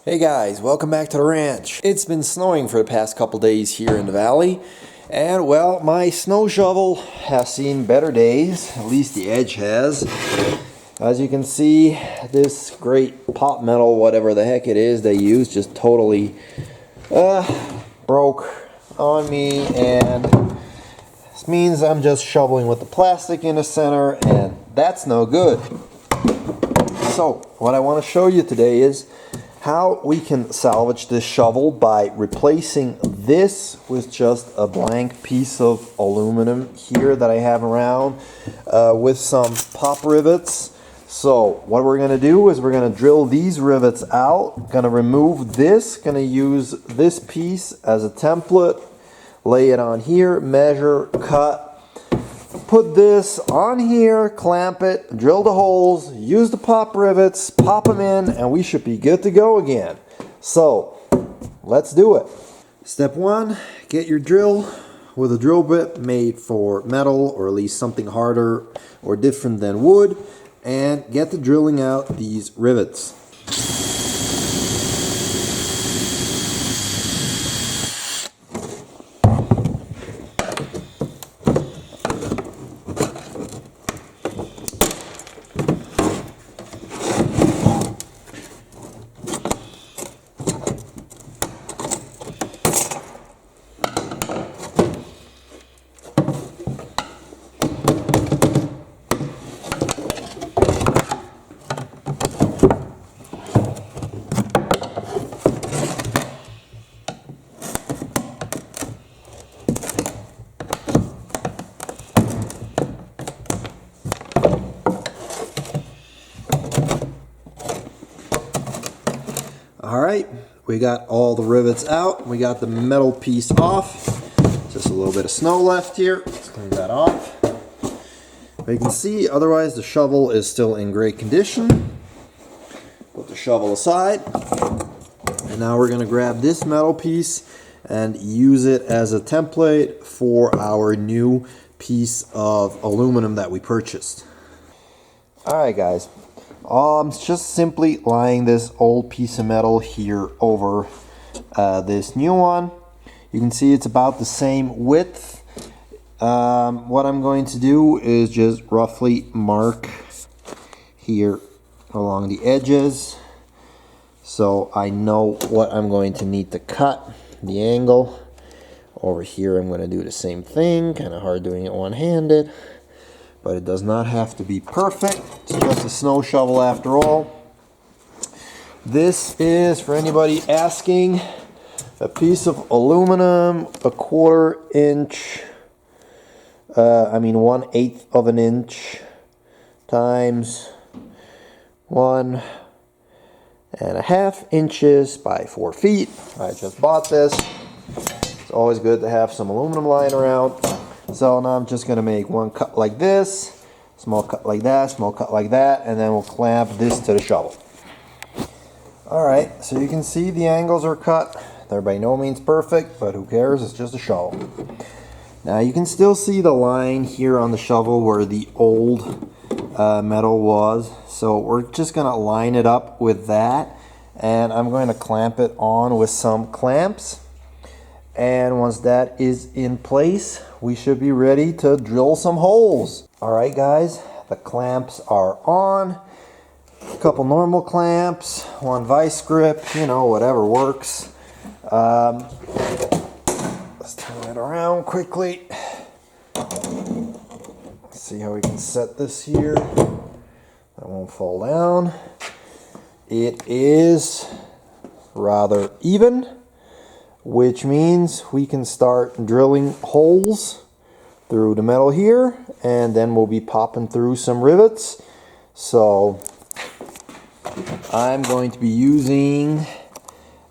Hey guys, welcome back to the ranch. It's been snowing for the past couple days here in the valley, and well, my snow shovel has seen better days, at least the edge has. As you can see, this great pot metal, whatever the heck it is they use, just totally broke on me, and this means I'm just shoveling with the plastic in the center, and that's no good. So, what I want to show you today is how we can salvage this shovel by replacing this with just a blank piece of aluminum here that I have around with some pop rivets. So what we're going to do is we're going to drill these rivets out, going to remove this, going to use this piece as a template, lay it on here, measure, cut, put this on here, clamp it, drill the holes, use the pop rivets, pop them in, and we should be good to go again. So, let's do it. Step one, get your drill with a drill bit made for metal, or at least something harder or different than wood, and get to drilling out these rivets. Alright, we got all the rivets out, we got the metal piece off, just a little bit of snow left here, let's clean that off. But you can see, otherwise the shovel is still in great condition. Put the shovel aside, and now we're going to grab this metal piece and use it as a template for our new piece of aluminum that we purchased. Alright guys. I'm just simply laying this old piece of metal here over this new one. You can see it's about the same width. What I'm going to do is just roughly mark here along the edges, so I know what I'm going to need to cut, the angle. Over here I'm going to do the same thing, kind of hard doing it one-handed. But it does not have to be perfect. It's just a snow shovel after all. This is, for anybody asking, a piece of aluminum, 1/4 inch, 1/8 of an inch times 1.5 inches by 4 feet. I just bought this. It's always good to have some aluminum lying around. So now I'm just going to make one cut like this, small cut like that, small cut like that, and then we'll clamp this to the shovel. Alright, so you can see the angles are cut. They're by no means perfect, but who cares, it's just a shovel. Now you can still see the line here on the shovel where the old metal was. So we're just going to line it up with that, and I'm going to clamp it on with some clamps. And once that is in place, we should be ready to drill some holes. Alright guys, the clamps are on. A couple normal clamps, one vice grip, whatever works. Let's turn it around quickly. Let's see how we can set this here. That won't fall down. It is rather even, which means we can start drilling holes through the metal here, and then we'll be popping through some rivets. So I'm going to be using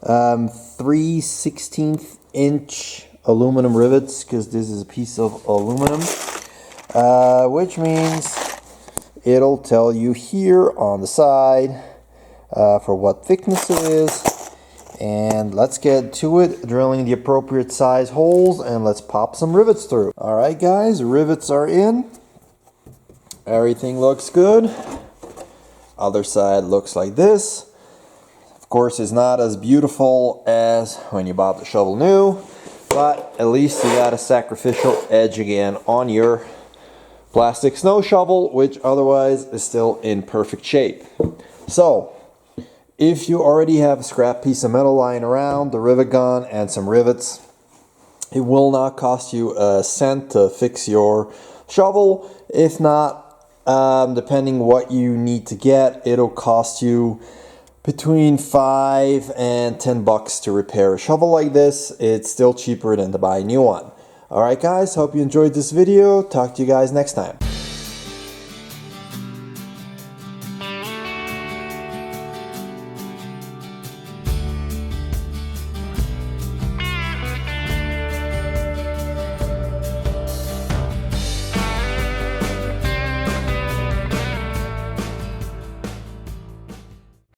3/16 inch aluminum rivets, because this is a piece of aluminum, which means it'll tell you here on the side for what thickness it is. And let's get to it, drilling the appropriate size holes, and let's pop some rivets through. Alright guys, rivets are in. Everything looks good. Other side looks like this. Of course, it's not as beautiful as when you bought the shovel new, but at least you got a sacrificial edge again on your plastic snow shovel, which otherwise is still in perfect shape. So, if you already have a scrap piece of metal lying around, the rivet gun and some rivets, it will not cost you a cent to fix your shovel. If not, depending what you need to get, it'll cost you between $5 and $10 to repair a shovel like this. It's still cheaper than to buy a new one. Alright guys, hope you enjoyed this video. Talk to you guys next time.